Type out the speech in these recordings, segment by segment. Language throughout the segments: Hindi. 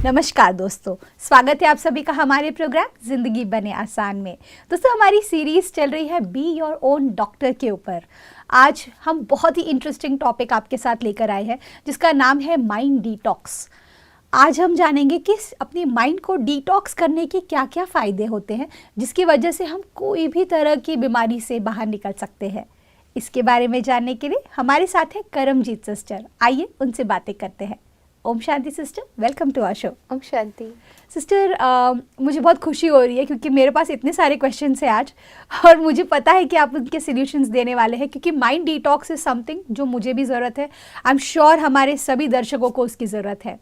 नमस्कार दोस्तों, स्वागत है आप सभी का हमारे प्रोग्राम जिंदगी बने आसान में। दोस्तों, हमारी सीरीज चल रही है बी योर ओन डॉक्टर के ऊपर। आज हम बहुत ही इंटरेस्टिंग टॉपिक आपके साथ लेकर आए हैं जिसका नाम है माइंड डिटॉक्स। आज हम जानेंगे कि अपनी माइंड को डिटॉक्स करने के क्या क्या फ़ायदे होते हैं जिसकी वजह से हम कोई भी तरह की बीमारी से बाहर निकल सकते हैं। इसके बारे में जानने के लिए हमारे साथ है करमजीत सिस्टर। आइए उनसे बातें करते हैं। Om Shanti sister, welcome to our show. Om Shanti sister, मुझे बहुत खुशी हो रही है क्योंकि मेरे पास इतने सारे क्वेश्चंस हैं आज और मुझे पता है कि आप उनके सॉल्यूशंस देने वाले हैं क्योंकि माइंड डिटॉक्स इज समथिंग जो मुझे भी ज़रूरत है। आई एम श्योर हमारे सभी दर्शकों को उसकी ज़रूरत है।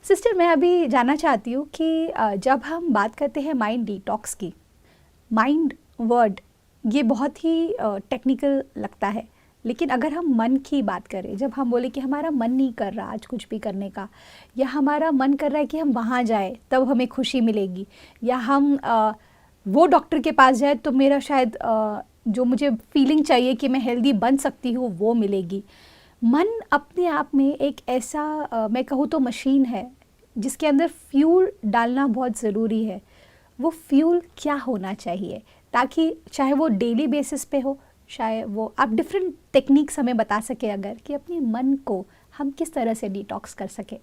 सिस्टर, मैं अभी जानना चाहती हूँ कि जब हम बात करते हैं माइंड डिटॉक्स की, माइंड वर्ड ये बहुत ही टेक्निकल लगता है, लेकिन अगर हम मन की बात करें, जब हम बोले कि हमारा मन नहीं कर रहा आज कुछ भी करने का, या हमारा मन कर रहा है कि हम वहाँ जाए तब हमें खुशी मिलेगी, या हम वो डॉक्टर के पास जाए तो मेरा शायद जो मुझे फीलिंग चाहिए कि मैं हेल्दी बन सकती हूँ वो मिलेगी। मन अपने आप में एक ऐसा मैं कहूँ तो मशीन है जिसके अंदर फ्यूल डालना बहुत ज़रूरी है। वो फ्यूल क्या होना चाहिए ताकि चाहे वो डेली बेसिस पे हो, शायद वो आप डिफरेंट टेक्निक्स हमें बता सके अगर कि अपने मन को हम किस तरह से डिटॉक्स कर सके।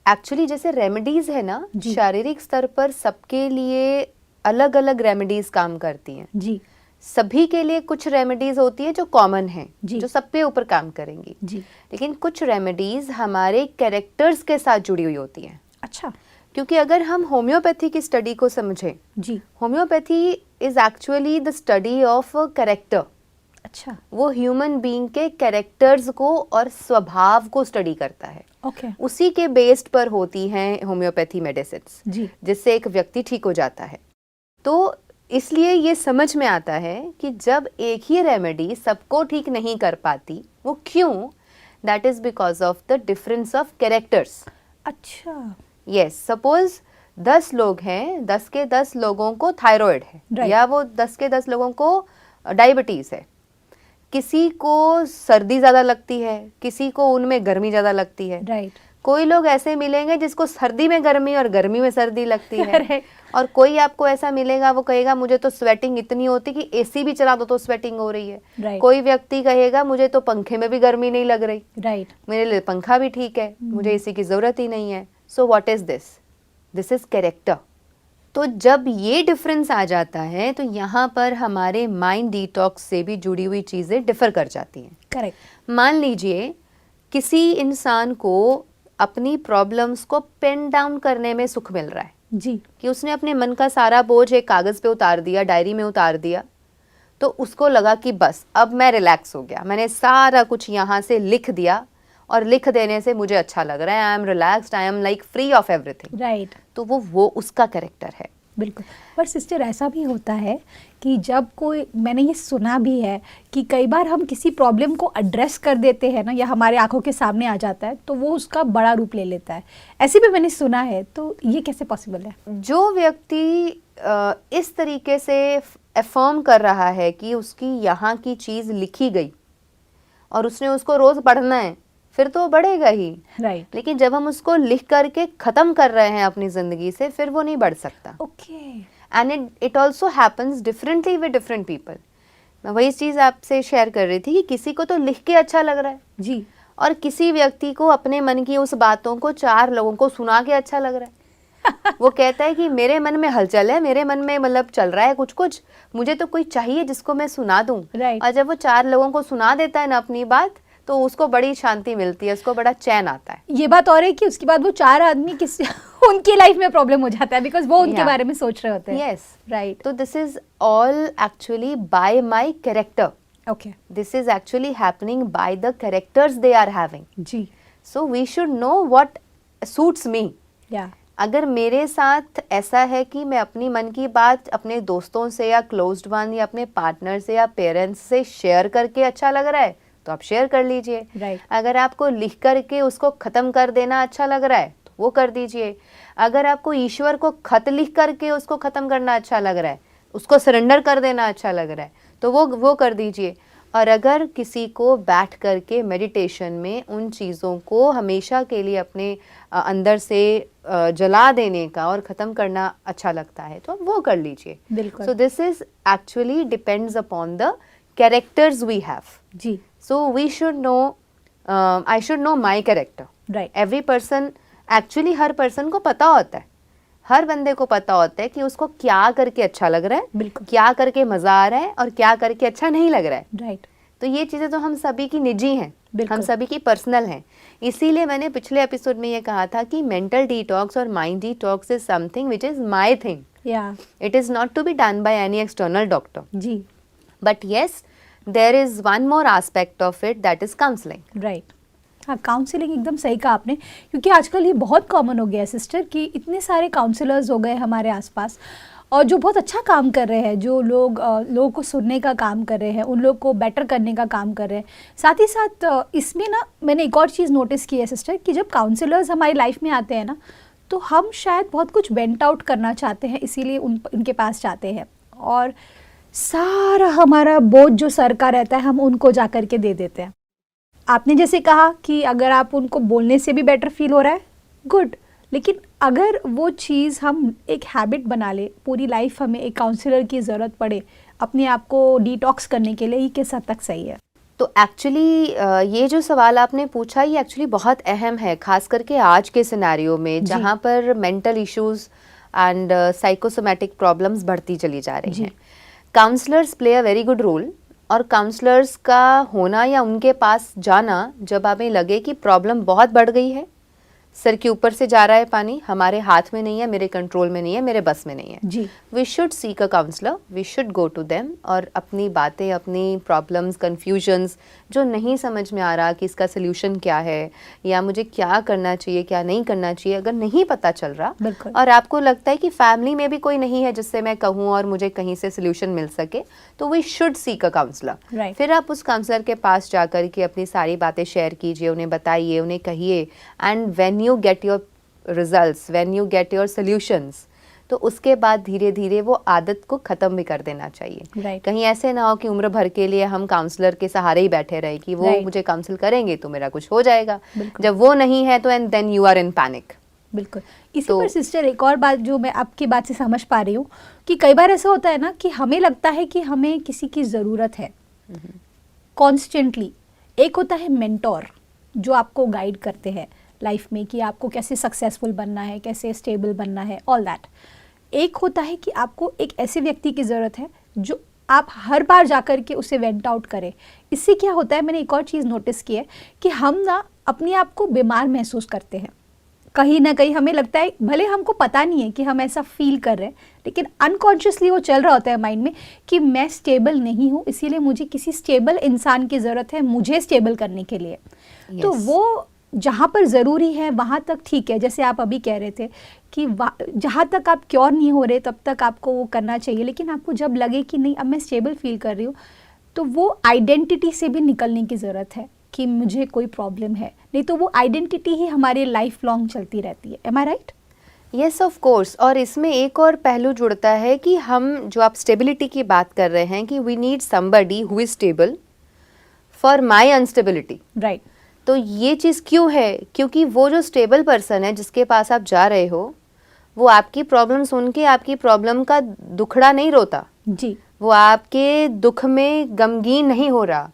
एक्चुअली जैसे रेमेडीज है ना, शारीरिक स्तर पर सबके लिए अलग अलग रेमेडीज काम करती हैं जी। सभी के लिए कुछ रेमेडीज होती है जो कॉमन है, जो सब पे ऊपर काम करेंगी जी। लेकिन कुछ रेमेडीज हमारे कैरेक्टर्स के साथ जुड़ी हुई होती हैं। अच्छा। क्योंकि अगर हम होम्योपैथी की स्टडी को समझें जी, homeopathy is actually the study of character. अच्छा। वो ह्यूमन बीइंग के कैरेक्टर्स को और स्वभाव को स्टडी करता है। ओके। उसी के बेस्ड पर होती हैं होम्योपैथी मेडिसिन्स जी, जिससे एक व्यक्ति ठीक हो जाता है। तो इसलिए ये समझ में आता है कि जब एक ही रेमेडी सबको ठीक नहीं कर पाती, वो क्यों? That is because of the difference of characters. अच्छा। यस, सपोज 10 लोग हैं, 10 के 10 लोगों को थायराइड है, या वो 10 के 10 लोगों को डायबिटीज है। किसी को सर्दी ज्यादा लगती है, किसी को उनमें गर्मी ज्यादा लगती है। राइट। कोई लोग ऐसे मिलेंगे जिसको सर्दी में गर्मी और गर्मी में सर्दी लगती है और कोई आपको ऐसा मिलेगा वो कहेगा मुझे तो स्वेटिंग इतनी होती कि एसी भी चला दो तो स्वेटिंग हो रही है। कोई व्यक्ति कहेगा मुझे तो पंखे में भी गर्मी नहीं लग रही। राइट। मेरे लिए पंखा भी ठीक है, मुझे एसी की जरूरत ही नहीं है। So what is this? This is character. तो जब ये डिफरेंस आ जाता है तो यहाँ पर हमारे माइंड डिटॉक्स से भी जुड़ी हुई चीजें डिफर कर जाती हैं। करेक्ट। मान लीजिए किसी इंसान को अपनी प्रॉब्लम्स को पेन डाउन करने में सुख मिल रहा है जी, कि उसने अपने मन का सारा बोझ एक कागज पे उतार दिया, डायरी में उतार दिया, तो उसको लगा कि बस अब मैं रिलैक्स हो गया, मैंने सारा कुछ यहाँ से लिख दिया और लिख देने से मुझे अच्छा लग रहा है, I am relaxed, I am like free of everything. Right. तो वो उसका कैरेक्टर है। बिल्कुल। पर सिस्टर, ऐसा भी होता है कि जब कोई, मैंने ये सुना भी है कि कई बार हम किसी प्रॉब्लम को एड्रेस कर देते हैं ना, या हमारे आंखों के सामने आ जाता है तो वो उसका बड़ा रूप ले लेता है, ऐसे भी मैंने सुना है। तो ये कैसे पॉसिबल है? जो व्यक्ति इस तरीके से अफर्म कर रहा है कि उसकी यहाँ की चीज लिखी गई और उसने उसको रोज पढ़ना है, फिर तो बढ़ेगा ही। राइट। लेकिन जब हम उसको लिख करके खत्म कर रहे हैं अपनी जिंदगी से, फिर वो नहीं बढ़ सकता। Okay. And it also happens differently with different people. मैं वही चीज आपसे शेयर कर रही थी कि किसी को तो लिख के अच्छा लग रहा है जी, और किसी व्यक्ति को अपने मन की उस बातों को 4 लोगों को सुना के अच्छा लग रहा है। वो कहता है कि मेरे मन में हलचल है, मेरे मन में मतलब चल रहा है कुछ कुछ, मुझे तो कोई चाहिए जिसको मैं सुना दूं। और जब वो 4 लोगों को सुना देता है ना अपनी बात, तो उसको बड़ी शांति मिलती है, उसको बड़ा चैन आता है। ये बात और है कि उसके बाद वो 4 आदमी किस उनकी लाइफ में प्रॉब्लम हो जाता है बिकॉज वो उनके बारे में सोच रहे होते हैं। Yes, right. तो this is all actually by my character. Okay. This is actually happening by the characters they are having जी। So we should know what suits me. या अगर मेरे साथ ऐसा है कि मैं अपनी मन की बात अपने दोस्तों से या क्लोज्ड वन या अपने पार्टनर से या पेरेंट्स से शेयर करके अच्छा लग रहा है तो आप शेयर कर लीजिए। Right. अगर आपको लिख करके उसको खत्म कर देना अच्छा लग रहा है तो वो कर दीजिए। अगर आपको ईश्वर को खत लिख करके उसको खत्म करना अच्छा लग रहा है, उसको सरेंडर कर देना अच्छा लग रहा है, तो वो कर दीजिए। और अगर किसी को बैठ करके मेडिटेशन में उन चीज़ों को हमेशा के लिए अपने अंदर से जला देने का और ख़त्म करना अच्छा लगता है तो वो कर लीजिए. बिल्कुल. So this is actually depends upon the characters we have. जी. So we should know, I should know my character. Right. Every person, actually हर पर्सन को पता होता है, हर बंदे को पता होता है कि उसको क्या करके अच्छा लग रहा है, बिल्कुल. क्या करके मजा आ रहा है और क्या करके अच्छा नहीं लग रहा है. राइट. तो ये चीज़ें तो हम सभी की निजी हैं, बिल्कुल. हम सभी की पर्सनल हैं. इसीलिए मैंने पिछले एपिसोड में ये कहा था कि मेंटल डिटॉक्स और mind detox is something which is my thing. Yeah. It is not to be done by any external doctor. जी. But yes, there is one more aspect of it, that is counselling. Right. हाँ, काउंसलिंग एकदम सही कहा आपने, क्योंकि आजकल ये बहुत कॉमन हो गया है सिस्टर कि इतने सारे काउंसलर्स हो गए हमारे आसपास और जो बहुत अच्छा काम कर रहे हैं, जो लोग लोगों को सुनने का काम कर रहे हैं, उन लोग को बेटर करने का काम कर रहे हैं. साथ ही साथ इसमें ना मैंने एक और चीज़ नोटिस की है सिस्टर कि जब काउंसलर्स हमारी लाइफ में आते हैं ना तो हम शायद बहुत कुछ वेंट आउट करना चाहते हैं, इसीलिए उनके पास जाते हैं और सारा हमारा बोझ जो सर का रहता है हम उनको जा कर के दे देते हैं. आपने जैसे कहा कि अगर आप उनको बोलने से भी बेटर फील हो रहा है, गुड. लेकिन अगर वो चीज़ हम एक हैबिट बना ले, पूरी लाइफ हमें एक काउंसलर की ज़रूरत पड़े अपने आप को डिटॉक्स करने के लिए, ये किस हद तक सही है? तो एक्चुअली ये जो सवाल आपने पूछा ये एक्चुअली बहुत अहम है, खास करके आज के सिनेरियो में जहाँ पर mental issues and psychosomatic problems बढ़ती चली जा रही हैं. Counsellors play a very good role. और काउंसलर्स का होना या उनके पास जाना जब हमें लगे कि प्रॉब्लम बहुत बढ़ गई है, सर के ऊपर से जा रहा है पानी, हमारे हाथ में नहीं है, मेरे कंट्रोल में नहीं है, मेरे बस में नहीं है, जी, we should seek a counsellor, we should go to them और अपनी बातें, अपनी प्रॉब्लम्स, कन्फ्यूजन्स जो नहीं समझ में आ रहा कि इसका सोल्यूशन क्या है या मुझे क्या करना चाहिए क्या नहीं करना चाहिए, अगर नहीं पता चल रहा और आपको लगता है कि फैमिली में भी कोई नहीं है जिससे मैं कहूँ और मुझे कहीं से सोल्यूशन मिल सके, तो we should seek a counsellor. फिर आप उस काउंसलर के पास जाकर के अपनी सारी बातें शेयर कीजिए, उन्हें बताइए, उन्हें कहिए. And when you get your results, when you get your solutions, तो उसके बाद धीरे धीरे वो आदत को ख़त्म भी कर देना चाहिए. कहीं ऐसे ना हो कि उम्र भर के लिए हम काउंसलर के सहारे ही बैठे रहे कि वो मुझे काउंसिल करेंगे तो मेरा कुछ हो जाएगा. जब वो नहीं है तो and then you are in panic. बिल्कुल. इसी पर सिस्टर एक और बात जो मैं आपकी बात से समझ पा रही हूँ कि कई बार ऐसा होता है ना कि हमें लगता है कि हमें किसी की ज़रूरत है कॉन्स्टेंटली. एक होता है मेंटोर जो आपको गाइड करते हैं लाइफ में कि आपको कैसे सक्सेसफुल बनना है, कैसे स्टेबल बनना है, ऑल दैट. एक होता है कि आपको एक ऐसे व्यक्ति की ज़रूरत है जो आप हर बार जाकर के उसे वेंट आउट करें. इससे क्या होता है, मैंने एक और चीज़ नोटिस की है कि हम ना अपने आप को बीमार महसूस करते हैं. कहीं ना कहीं हमें लगता है, भले हमको पता नहीं है कि हम ऐसा फील कर रहे हैं, लेकिन अनकॉन्शियसली वो चल रहा होता है माइंड में कि मैं स्टेबल नहीं हूँ, इसीलिए मुझे किसी स्टेबल इंसान की ज़रूरत है मुझे स्टेबल करने के लिए. तो वो जहाँ पर ज़रूरी है वहाँ तक ठीक है, जैसे आप अभी कह रहे थे कि जहाँ तक आप क्योर नहीं हो रहे तब तक आपको वो करना चाहिए. लेकिन आपको जब लगे कि नहीं अब मैं स्टेबल फील कर रही हूँ, तो वो आइडेंटिटी से भी निकलने की ज़रूरत है कि मुझे कोई प्रॉब्लम है, नहीं तो वो आइडेंटिटी ही हमारी लाइफ लॉन्ग चलती रहती है. Am I right? Yes, of course. और इसमें एक और पहलू जुड़ता है कि हम जो आप स्टेबिलिटी की बात कर रहे हैं कि we need somebody who is stable for my instability. Right. तो ये चीज़ क्यों है? क्योंकि वो जो स्टेबल पर्सन है जिसके पास आप जा रहे हो, वो आपकी प्रॉब्लम सुन के आपकी प्रॉब्लम का दुखड़ा नहीं रोता जी, वो आपके दुख में गमगीन नहीं हो रहा.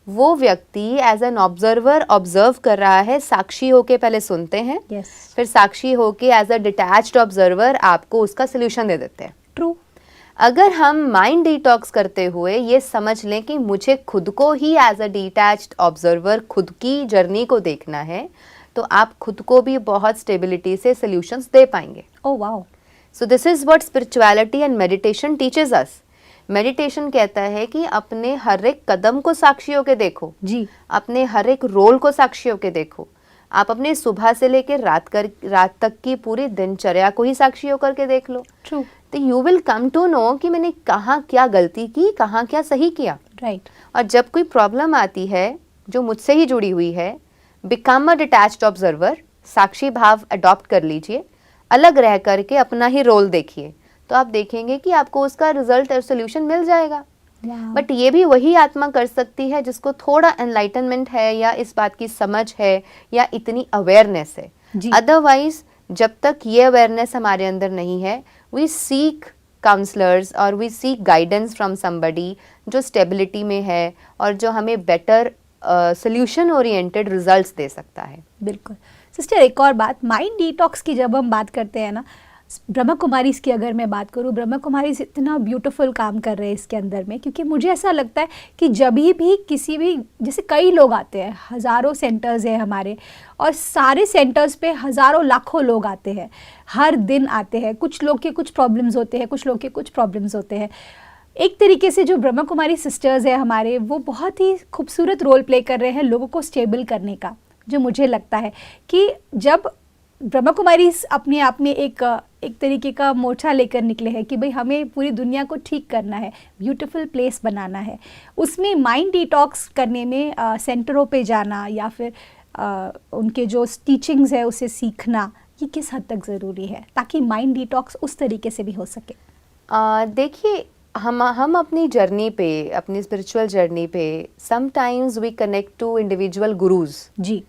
वो व्यक्ति एज एन ऑब्जर्वर ऑब्जर्व कर रहा है, साक्षी होके पहले सुनते हैं, फिर साक्षी होके एज अ डिटैच्ड ऑब्जर्वर आपको उसका सोल्यूशन दे देते हैं. ट्रू. अगर हम माइंड डिटॉक्स करते हुए ये समझ लें कि मुझे खुद को ही एज अ डिटैच्ड ऑब्जर्वर खुद की जर्नी को देखना है, तो आप खुद को भी बहुत स्टेबिलिटी से सॉल्यूशंस दे पाएंगे. Oh wow. So this is what spirituality and meditation teaches us. Meditation कहता है कि अपने हर एक कदम को साक्षी होके देखो जी, अपने हर एक रोल को साक्षी होके देखो. आप अपने सुबह से लेकर रात तक की पूरी दिनचर्या को ही साक्षी होकर के देख लो. ट्रू. तो you will come to know कि मैंने कहाँ क्या गलती की, कहाँ क्या सही किया. राइट. और जब कोई प्रॉब्लम आती है जो मुझसे ही जुड़ी हुई है, बिकम अ डिटैच्ड ऑब्जर्वर, साक्षी भाव अडॉप्ट कर लीजिए, अलग रह करके अपना ही रोल देखिए, तो आप देखेंगे कि आपको उसका रिजल्ट और सोल्यूशन मिल जाएगा. बट ये भी वही आत्मा कर सकती है जिसको थोड़ा एनलाइटनमेंट है, या इस बात की समझ है, या इतनी अवेयरनेस है। अदरवाइज जब तक ये अवेयरनेस हमारे अंदर नहीं है, वी सीक काउंसलर्स और we seek guidance from somebody जो स्टेबिलिटी में है और जो हमें बेटर सोल्यूशन ओरिएंटेड रिजल्ट्स दे सकता है। बिल्कुल सिस्टर, एक और बात, माइंड डिटॉक्स की जब हम बात करते हैं ना, ब्रह्मा कुमारीज की अगर मैं बात करूँ, ब्रह्मा कुमारीज इतना ब्यूटीफुल काम कर रहे हैं इसके अंदर में, क्योंकि मुझे ऐसा लगता है कि जब भी किसी भी, जैसे कई लोग आते हैं, हज़ारों सेंटर्स हैं हमारे, और सारे सेंटर्स पे हज़ारों लाखों लोग आते हैं, हर दिन आते हैं। कुछ लोग के कुछ प्रॉब्लम्स होते हैं, कुछ लोग के कुछ प्रॉब्लम्स होते हैं। एक तरीके से जो ब्रह्मा कुमारी सिस्टर्स हैं हमारे, वो बहुत ही खूबसूरत रोल प्ले कर रहे हैं लोगों को स्टेबल करने का। जो मुझे लगता है कि जब ब्रह्मा कुमारी अपने आप में एक तरीके का मोर्चा लेकर निकले हैं कि भाई हमें पूरी दुनिया को ठीक करना है, ब्यूटीफुल प्लेस बनाना है, उसमें माइंड डिटॉक्स करने में सेंटरों पे जाना या फिर उनके जो टीचिंग्स है उसे सीखना, ये किस हद तक ज़रूरी है ताकि माइंड डिटॉक्स उस तरीके से भी हो सके? देखिए, हम अपनी जर्नी पे, अपनी स्पिरिचुअल जर्नी पे sometimes we connect to individual gurus. जी,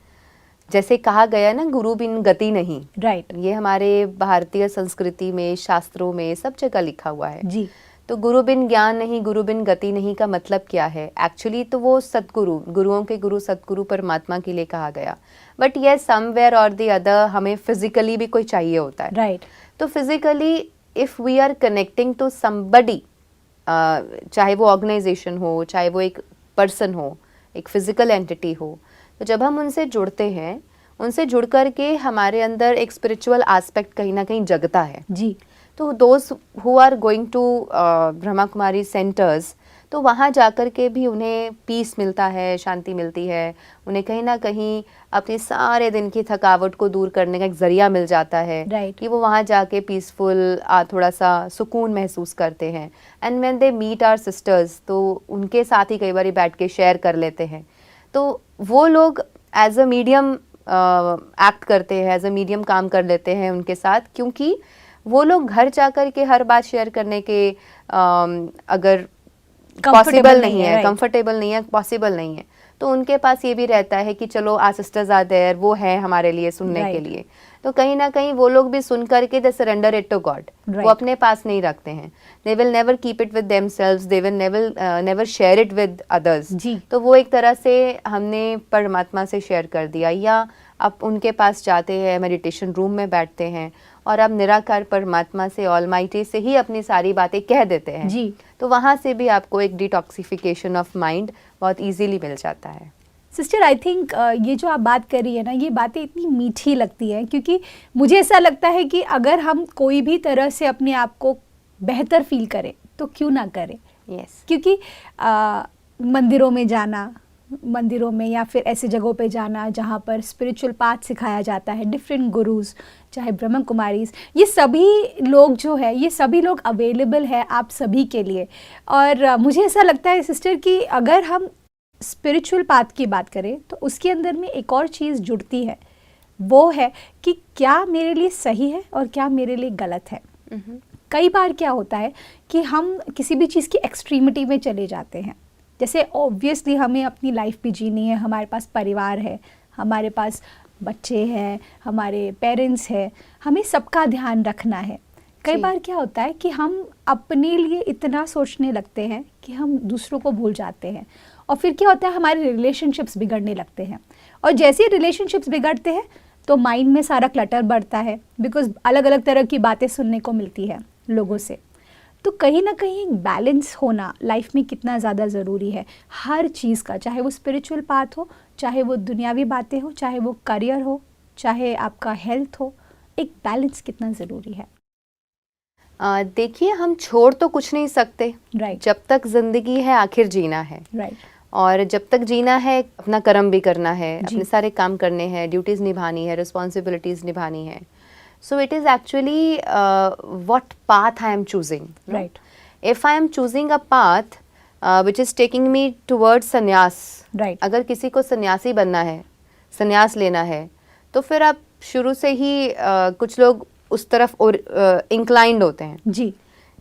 जैसे कहा गया ना, गुरु बिन गति नहीं। राइट। ये हमारे भारतीय संस्कृति में, शास्त्रों में, सब जगह लिखा हुआ है। जी। तो गुरु बिन ज्ञान नहीं, गुरु बिन गति नहीं का मतलब क्या है? एक्चुअली तो वो सतगुरु, गुरुओं के गुरु सतगुरु परमात्मा के लिए कहा गया। बट ये समवेयर और द अदर हमें फिजिकली भी कोई चाहिए होता है। राइट। तो physically if we are connecting to somebody, चाहे वो ऑर्गेनाइजेशन हो, चाहे वो एक पर्सन हो, एक फिजिकल एंटिटी हो, तो जब हम उनसे जुड़ते हैं, उनसे जुड़ करके हमारे अंदर एक स्पिरिचुअल एस्पेक्ट कहीं ना कहीं जगता है। जी। तो those who are going to Brahma Kumari centres, तो वहाँ जाकर के भी उन्हें पीस मिलता है, शांति मिलती है, उन्हें कहीं ना कहीं अपने सारे दिन की थकावट को दूर करने का एक जरिया मिल जाता है। Right. कि वो वहाँ जाके पीसफुल, थोड़ा सा सुकून महसूस करते हैं। And when they meet our sisters, तो उनके साथ ही कई बार बैठ के शेयर कर लेते हैं। तो वो लोग एज अ मीडियम एक्ट करते हैं, एज अ मीडियम काम कर लेते हैं उनके साथ, क्योंकि वो लोग घर जाकर के हर बात शेयर करने के अगर पॉसिबल नहीं है, कंफर्टेबल नहीं है, पॉसिबल नहीं है, तो उनके पास ये भी रहता है कि चलो आ सिस्टर्स आर देयर, वो है हमारे लिए सुनने के लिए। तो कहीं ना कहीं वो लोग भी सुन करके they surrender it to God, वो अपने पास नहीं रखते हैं। They will never keep it with themselves, they will never share it with others. तो वो एक तरह से हमने परमात्मा से शेयर कर दिया, या आप उनके पास जाते हैं, मेडिटेशन रूम में बैठते हैं और आप निराकार परमात्मा से, ऑलमाइटी से ही अपनी सारी बातें कह देते हैं। जी। तो वहाँ से भी आपको एक डिटॉक्सिफिकेशन ऑफ माइंड बहुत इजीली मिल जाता है। सिस्टर, आई थिंक ये जो आप बात कर रही है ना, ये बातें इतनी मीठी लगती है, क्योंकि मुझे ऐसा लगता है कि अगर हम कोई भी तरह से अपने आप को बेहतर फील करें तो क्यों ना करें। Yes. क्योंकि मंदिरों में जाना, मंदिरों में या फिर ऐसे जगहों पे जाना जहाँ पर स्पिरिचुअल पाथ सिखाया जाता है, डिफरेंट गुरुज, चाहे ब्रह्मा कुमारीज, ये सभी लोग जो है, ये सभी लोग अवेलेबल है आप सभी के लिए। और मुझे ऐसा लगता है सिस्टर कि अगर हम स्पिरिचुअल पाथ की बात करें तो उसके अंदर में एक और चीज़ जुड़ती है, वो है कि क्या मेरे लिए सही है और क्या मेरे लिए गलत है। कई बार क्या होता है कि हम किसी भी चीज़ की एक्सट्रीमिटी में चले जाते हैं। जैसे ऑब्वियसली हमें अपनी लाइफ भी जीनी है, हमारे पास परिवार है, हमारे पास बच्चे हैं, हमारे पेरेंट्स हैं, हमें सबका ध्यान रखना है। कई बार क्या होता है कि हम अपने लिए इतना सोचने लगते हैं कि हम दूसरों को भूल जाते हैं, और फिर क्या होता है, हमारे रिलेशनशिप्स बिगड़ने लगते हैं। और जैसे ही रिलेशनशिप्स बिगड़ते हैं तो माइंड में सारा क्लटर बढ़ता है, बिकॉज अलग अलग तरह की बातें सुनने को मिलती है लोगों से। तो कहीं ना कहीं बैलेंस होना लाइफ में कितना ज़्यादा ज़रूरी है हर चीज़ का, चाहे वो स्पिरिचुअल पाथ हो, चाहे वो दुनियावी बातें हो, चाहे वो करियर हो, चाहे आपका हेल्थ हो, एक बैलेंस कितना ज़रूरी है। देखिए, हम छोड़ तो कुछ नहीं सकते। राइट। जब तक जिंदगी है आखिर जीना है। राइट। और जब तक जीना है अपना कर्म भी करना है, अपने सारे काम करने हैं, ड्यूटीज निभानी है, रिस्पॉन्सिबिलिटीज निभानी है। So it is actually what path I am choosing. Right. If I am choosing a path which is taking me towards संन्यास, right. अगर किसी को सन्यासी बनना है, संन्यास लेना है, तो फिर आप शुरू से ही कुछ लोग उस तरफ और इंक्लाइंड होते हैं। जी।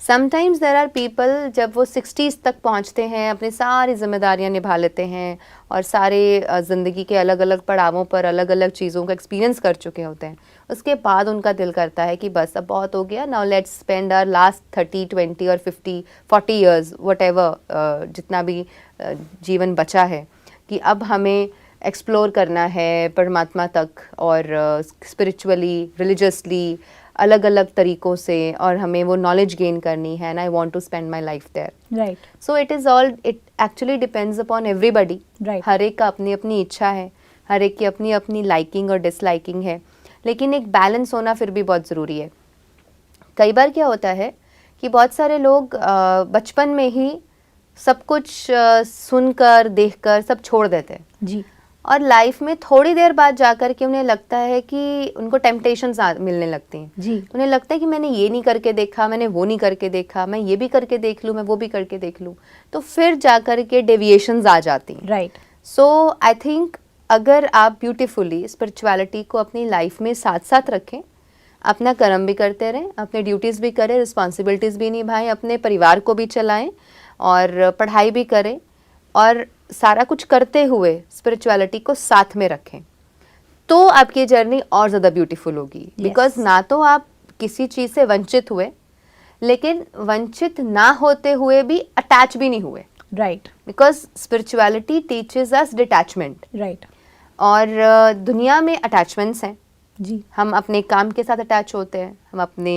समटाइम्स देर आर पीपल जब वो 60s तक पहुंचते हैं, अपनी सारी जिम्मेदारियां निभा लेते हैं और सारे ज़िंदगी के अलग अलग पड़ावों पर अलग अलग चीज़ों का एक्सपीरियंस कर चुके होते हैं, उसके बाद उनका दिल करता है कि बस अब बहुत हो गया, now let's spend our last 30, 20 और 50-40 ईयर्स व्हाटएवर, जितना भी जीवन बचा है, कि अब हमें एक्सप्लोर करना है परमात्मा तक और स्पिरिचुअली, रिलीजियसली, अलग अलग तरीक़ों से, और हमें वो नॉलेज गेन करनी है, and I want to spend my life there. Right. So it actually depends upon everybody. हर एक का अपनी अपनी इच्छा है, हर एक की अपनी अपनी लाइकिंग और डिसलाइकिंग है, लेकिन एक बैलेंस होना फिर भी बहुत ज़रूरी है। कई बार क्या होता है कि बहुत सारे लोग बचपन में ही सब कुछ सुनकर देखकर सब छोड़ देते हैं जी, और लाइफ में थोड़ी देर बाद जाकर के उन्हें लगता है कि उनको टेम्पटेशंस मिलने लगती हैं जी, उन्हें लगता है कि मैंने ये नहीं करके देखा, मैंने वो नहीं करके देखा, मैं ये भी करके देख लूँ, मैं वो भी करके देख लूँ, तो फिर जाकर के डेविएशंस आ जाती हैं। राइट। सो आई थिंक अगर आप ब्यूटीफुली स्पिरिचुअलिटी को अपनी लाइफ में साथ साथ रखें, अपना कर्म भी करते रहें, अपने ड्यूटीज़ भी करें, रिस्पॉन्सिबिलिटीज़ भी निभाएं, अपने परिवार को भी चलाएं और पढ़ाई भी करें, और सारा कुछ करते हुए स्पिरिचुअलिटी को साथ में रखें, तो आपकी जर्नी और ज़्यादा ब्यूटीफुल होगी। बिकॉज ना तो आप किसी चीज़ से वंचित हुए, लेकिन वंचित ना होते हुए भी अटैच भी नहीं हुए। Right. Because spirituality teaches us detachment. Right. और दुनिया में अटैचमेंट्स हैं जी, हम अपने काम के साथ अटैच होते हैं, हम अपने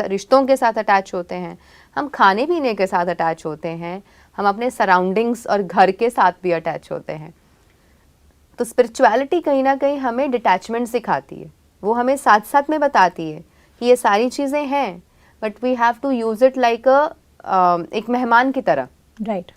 रिश्तों के साथ अटैच होते हैं, हम खाने पीने के साथ अटैच होते हैं, हम अपने सराउंडिंग्स और घर के साथ भी अटैच होते हैं। तो स्पिरिचुअलिटी कहीं ना कहीं हमें डिटैचमेंट सिखाती है, वो हमें साथ साथ में बताती है कि ये सारी चीज़ें हैं, but we have to use it like एक मेहमान की तरह। राइट।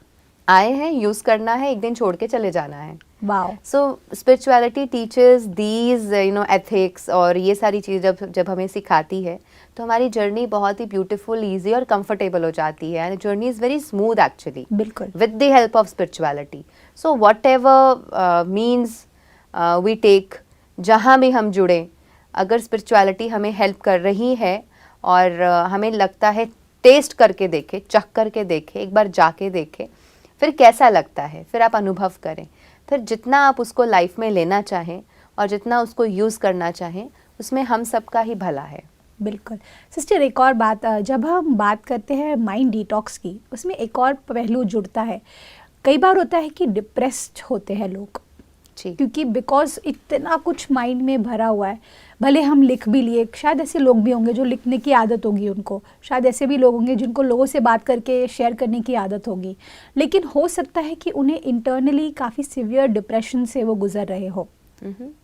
आए हैं, यूज़ करना है, एक दिन छोड़ के चले जाना है। Wow. So spirituality teachers these ethics, और ये सारी चीज़ जब हमें सिखाती है तो हमारी जर्नी बहुत ही ब्यूटीफुल, ईजी और कंफर्टेबल हो जाती है, and journey is very smooth actually बिल्कुल। With the help of spirituality. So whatever means we take, जहाँ भी हम जुड़े, अगर स्पिरिचुअलिटी हमें हेल्प कर रही है और हमें लगता है टेस्ट करके देखे, चख करके देखे, एक बार जाके देखे, फिर कैसा लगता है, फिर आप अनुभव करें, फिर जितना आप उसको लाइफ में लेना चाहें और जितना उसको यूज़ करना चाहें, उसमें हम सबका ही भला है। बिल्कुल। सिस्टर, एक और बात, जब हम बात करते हैं माइंड डिटॉक्स की, उसमें एक और पहलू जुड़ता है। कई बार होता है कि डिप्रेस्ड होते हैं लोग, क्योंकि बिकॉज इतना कुछ माइंड में भरा हुआ है। भले हम लिख भी लिए, शायद ऐसे लोग भी होंगे जो लिखने की आदत होगी उनको, शायद ऐसे भी लोग होंगे जिनको लोगों से बात करके शेयर करने की आदत होगी, लेकिन हो सकता है कि उन्हें इंटरनली काफ़ी सीवियर डिप्रेशन से वो गुजर रहे हो,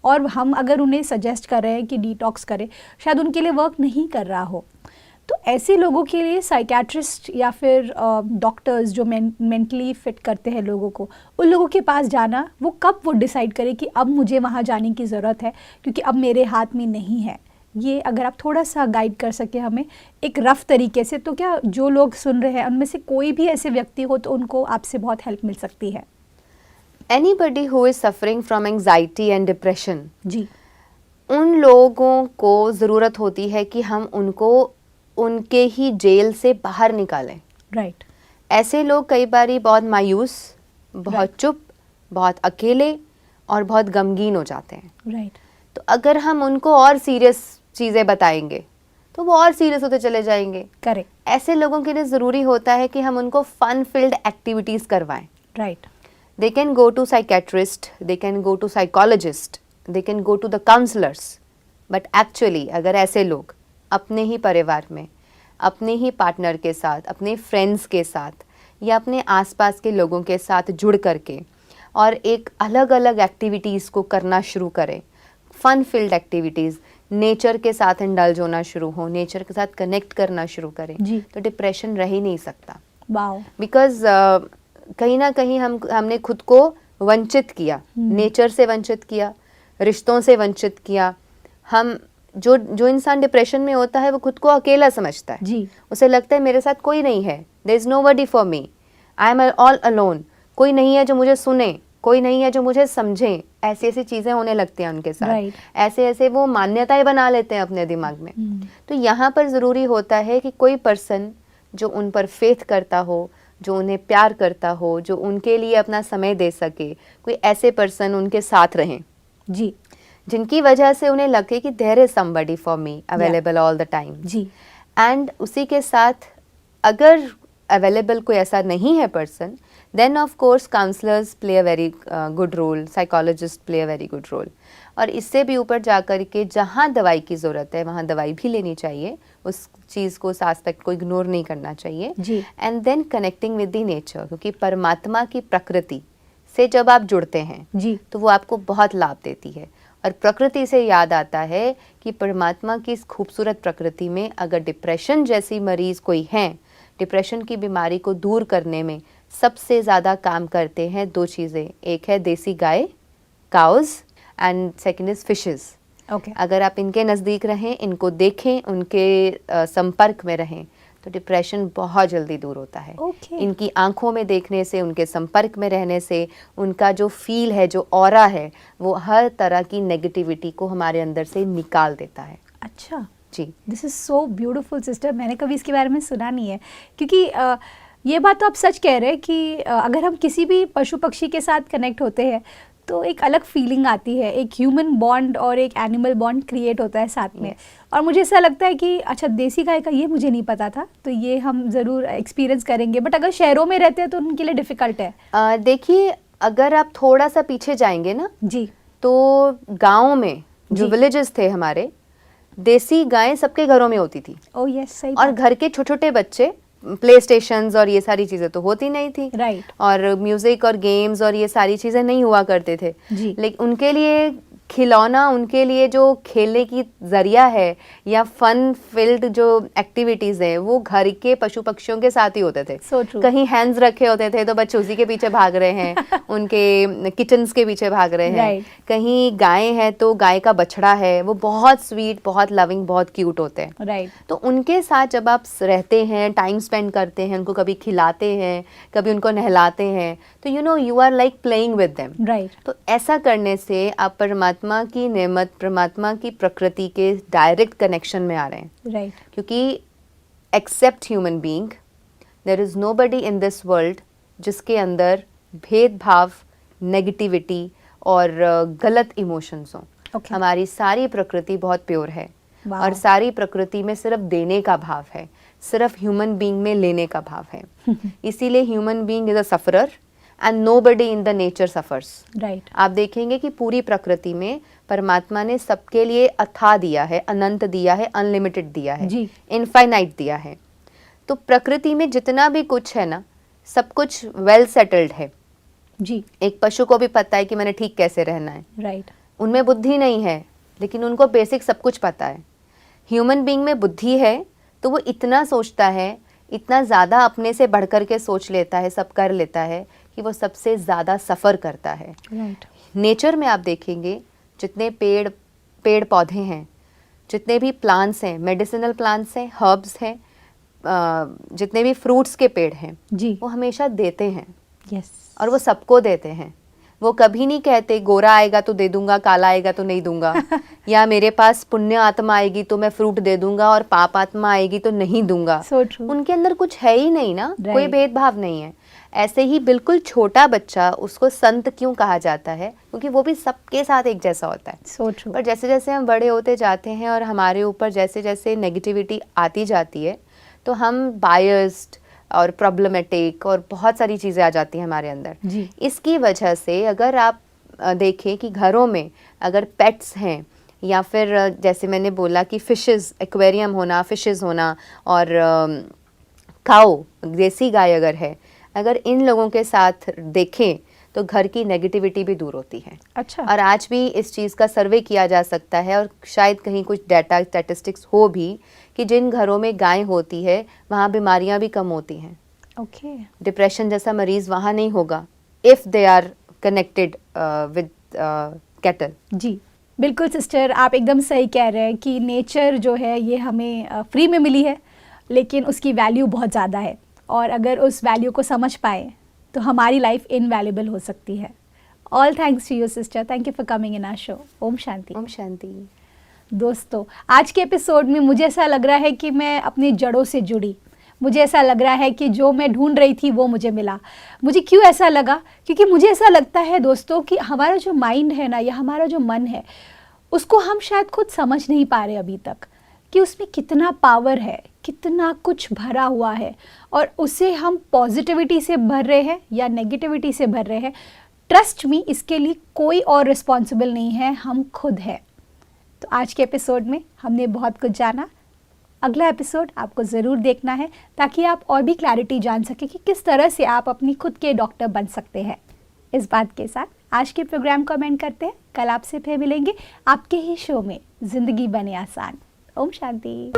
और हम अगर उन्हें सजेस्ट कर रहे हैं कि डिटॉक्स करें, शायद उनके लिए वर्क नहीं कर रहा हो। तो ऐसे लोगों के लिए साइकेट्रिस्ट या फिर डॉक्टर्स जो मेंटली फिट करते हैं लोगों को, उन लोगों के पास जाना, वो कब वो डिसाइड करें कि अब मुझे वहाँ जाने की ज़रूरत है, क्योंकि अब मेरे हाथ में नहीं है। ये अगर आप थोड़ा सा गाइड कर सके हमें एक रफ तरीके से, तो क्या जो लोग सुन रहे हैं उनमें से कोई भी ऐसे व्यक्ति हो तो उनको आपसे बहुत हेल्प मिल सकती है। Anybody who is suffering from anxiety and depression, जी, उन लोगों को ज़रूरत होती है कि हम उनको उनके ही जेल से बाहर निकालें। राइट। ऐसे लोग कई बार बहुत मायूस, बहुत चुप, बहुत अकेले और बहुत गमगीन हो जाते हैं। राइट। तो अगर हम उनको और सीरियस चीज़ें बताएंगे तो वो और सीरियस होते चले जाएंगे। करेक्ट। ऐसे लोगों के लिए ज़रूरी होता है कि हम उनको फन फिल्ड एक्टिविटीज़ करवाएं। Right. They can go to psychiatrist, they can go to psychologist, they can go to the counselors. But actually अगर ऐसे लोग अपने ही परिवार में, अपने ही पार्टनर के साथ, अपने फ्रेंड्स के साथ या अपने आसपास के लोगों के साथ जुड़ करके और एक अलग अलग एक्टिविटीज़ को करना शुरू करें, फन फील्ड एक्टिविटीज़, नेचर के साथ इंडल्ज होना शुरू हो, नेचर के साथ कनेक्ट करना शुरू करें, तो डिप्रेशन रह ही नहीं सकता। वाओ। बिकॉज कहीं ना कहीं हमने खुद को वंचित किया, नेचर से वंचित किया, रिश्तों से वंचित किया। हम जो इंसान डिप्रेशन में होता है वो खुद को अकेला समझता है जी। उसे लगता है मेरे साथ कोई नहीं है, there is nobody for me, I am all alone, कोई नहीं है जो मुझे सुने, कोई नहीं है जो मुझे समझे, ऐसी ऐसी चीज़ें होने लगती हैं उनके साथ, Right. ऐसे ऐसे वो मान्यताएं बना लेते हैं अपने दिमाग में। तो यहाँ पर ज़रूरी होता है कि कोई पर्सन जो उन पर फेथ करता हो, जो उन्हें प्यार करता हो, जो उनके लिए अपना समय दे सके, कोई ऐसे पर्सन उनके साथ रहें जी जिनकी वजह से उन्हें लगे कि there is somebody for me available all the time. जी एंड उसी के साथ अगर अवेलेबल कोई ऐसा नहीं है person, then of course counsellors play a very good role, psychologist play a very good role. और इससे भी ऊपर जाकर के जहाँ दवाई की ज़रूरत है वहाँ दवाई भी लेनी चाहिए, उस चीज़ को, उस एस्पेक्ट को इग्नोर नहीं करना चाहिए। जी। And then connecting with the nature, क्योंकि परमात्मा की प्रकृति से जब आप जुड़ते हैं जी तो वो आपको बहुत लाभ देती है। और प्रकृति से याद आता है कि परमात्मा की इस खूबसूरत प्रकृति में अगर डिप्रेशन जैसी मरीज़ कोई हैं, डिप्रेशन की बीमारी को दूर करने में सबसे ज़्यादा काम करते हैं दो चीज़ें, एक है देसी गाय, cows, and second is fishes. Okay अगर आप इनके नज़दीक रहें, इनको देखें, उनके संपर्क में रहें, तो डिप्रेशन बहुत जल्दी दूर होता है। Okay. इनकी आंखों में देखने से, उनके संपर्क में रहने से, उनका जो फील है, जो ऑरा है, वो हर तरह की नेगेटिविटी को हमारे अंदर से निकाल देता है। अच्छा, जी, this is so beautiful sister. मैंने कभी इसके बारे में सुना नहीं है, क्योंकि ये बात तो आप सच कह रहे हैं कि अगर हम किसी भी पशु पक्षी के साथ कनेक्ट होते हैं तो एक अलग फीलिंग आती है, एक ह्यूमन बॉन्ड और एक एनिमल बॉन्ड क्रिएट होता है साथ में। और मुझे ऐसा लगता है कि अच्छा, देसी गाय का ये मुझे नहीं पता था, तो ये हम ज़रूर एक्सपीरियंस करेंगे। बट अगर शहरों में रहते हैं तो उनके लिए डिफ़िकल्ट है। देखिए, अगर आप थोड़ा सा पीछे जाएंगे ना, जी तो गाँव में जो जी। विलेजेस थे हमारे, देसी गायें सबके घरों में होती थी। ओ यस, सही और बात। घर के छोटे छोटे बच्चे, प्ले स्टेशंस और ये सारी चीज़ें तो होती नहीं थी, राइट। और म्यूज़िक और गेम्स और ये सारी चीज़ें नहीं हुआ करते थे। जी। लेकिन उनके लिए खिलौना, उनके लिए जो खेलने की ज़रिया है या फन फील्ड जो एक्टिविटीज़ हैं, वो घर के पशु पक्षियों के साथ ही होते थे। So true. कहीं हैंड्स रखे होते थे तो बच्चे उसी के पीछे भाग रहे हैं, उनके किचन्स के पीछे भाग रहे हैं। Right. कहीं गाय है तो गाय का बछड़ा है, वो बहुत स्वीट, बहुत लविंग, बहुत क्यूट होते हैं। राइट। तो उनके साथ जब आप रहते हैं, टाइम स्पेंड करते हैं, उनको कभी खिलाते हैं, कभी उनको नहलाते हैं, तो you are like playing with them. Right. तो ऐसा करने से आप परमात्मा की नेमत, परमात्मा की प्रकृति के डायरेक्ट कनेक्शन में आ रहे हैं। राइट। क्योंकि except human being, there is nobody in this world जिसके अंदर भेदभाव, नेगेटिविटी और गलत इमोशंस हों। Okay. हमारी सारी प्रकृति बहुत प्योर है। Wow. और सारी प्रकृति में सिर्फ देने का भाव है, सिर्फ ह्यूमन बीइंग में लेने का भाव है। इसीलिए human being is a sufferer and nobody in the nature suffers. Right. आप देखेंगे कि पूरी प्रकृति में परमात्मा ने सबके लिए अथाह दिया है, अनंत दिया है, अनलिमिटेड दिया है, जी। इनफाइनाइट दिया है। तो प्रकृति में जितना भी कुछ है ना, सब कुछ वेल सेटल्ड है। जी। एक पशु को भी पता है कि मैंने ठीक कैसे रहना है। राइट। उनमें बुद्धि नहीं है, लेकिन उनको बेसिक सब कुछ पता है। ह्यूमन बीइंग में बुद्धि है, तो वो इतना सोचता है, इतना ज़्यादा अपने से बढ़कर के सोच लेता है, सब कर लेता है कि वो सबसे ज़्यादा सफ़र करता है। राइट। नेचर में आप देखेंगे जितने पेड़ पौधे हैं, जितने भी प्लांट्स हैं, मेडिसिनल प्लांट्स हैं, हर्ब्स हैं, जितने भी फ्रूट्स के पेड़ हैं, जी। वो हमेशा देते हैं। यस। और वो सबको देते हैं। वो कभी नहीं कहते गोरा आएगा तो दे दूंगा, काला आएगा तो नहीं दूंगा, या मेरे पास पुण्य आत्मा आएगी तो मैं फ्रूट दे दूंगा और पाप आत्मा आएगी तो नहीं दूंगा। So true. उनके अंदर कुछ है ही नहीं ना, Right. कोई भेदभाव नहीं है। ऐसे ही बिल्कुल छोटा बच्चा, उसको संत क्यों कहा जाता है? क्योंकि वो भी सबके साथ एक जैसा होता है। So true. पर जैसे जैसे हम बड़े होते जाते हैं और हमारे ऊपर जैसे जैसे नेगेटिविटी आती जाती है, तो हम बायस्ड और प्रॉब्लमेटिक और बहुत सारी चीज़ें आ जाती हैं हमारे अंदर। जी। इसकी वजह से अगर आप देखें कि घरों में अगर पेट्स हैं, या फिर जैसे मैंने बोला कि फिशेस, एक्वेरियम होना, फिशेस होना, और काऊ, देसी गाय अगर है, अगर इन लोगों के साथ देखें तो घर की नेगेटिविटी भी दूर होती है। अच्छा। और आज भी इस चीज़ का सर्वे किया जा सकता है, और शायद कहीं कुछ डाटा स्टैटिस्टिक्स हो भी, कि जिन घरों में गाय होती है वहाँ बीमारियाँ भी कम होती हैं। ओके। डिप्रेशन जैसा मरीज़ वहाँ नहीं होगा if they are connected with cattle. जी बिल्कुल सिस्टर, आप एकदम सही कह रहे हैं कि नेचर जो है ये हमें फ्री में मिली है, लेकिन उसकी वैल्यू बहुत ज़्यादा है, और अगर उस वैल्यू को समझ पाए तो हमारी लाइफ इनवैल्यूएबल हो सकती है। All thanks to you sister, thank you for coming in our show. Om Shanti. Om Shanti. दोस्तों, आज के एपिसोड में मुझे ऐसा लग रहा है कि मैं अपनी जड़ों से जुड़ी। मुझे ऐसा लग रहा है कि जो मैं ढूंढ रही थी वो मुझे मिला। मुझे क्यों ऐसा लगा? क्योंकि मुझे ऐसा लगता है दोस्तों कि हमारा जो माइंड है ना, या हमारा जो मन है, उसको हम शायद खुद समझ नहीं पा रहे अभी तक कि उसमें कितना पावर है, कितना कुछ भरा हुआ है, और उसे हम पॉजिटिविटी से भर रहे हैं या नेगेटिविटी से भर रहे हैं। ट्रस्ट मी, इसके लिए कोई और रिस्पॉन्सिबल नहीं है, हम खुद हैं। तो आज के एपिसोड में हमने बहुत कुछ जाना। अगला एपिसोड आपको ज़रूर देखना है ताकि आप और भी क्लैरिटी जान सकें कि किस तरह से आप अपनी खुद के डॉक्टर बन सकते हैं। इस बात के साथ आज के प्रोग्राम को एंड करते हैं। कल आपसे फिर मिलेंगे आपके ही शो में ज़िंदगी बने आसान। ओम शांति।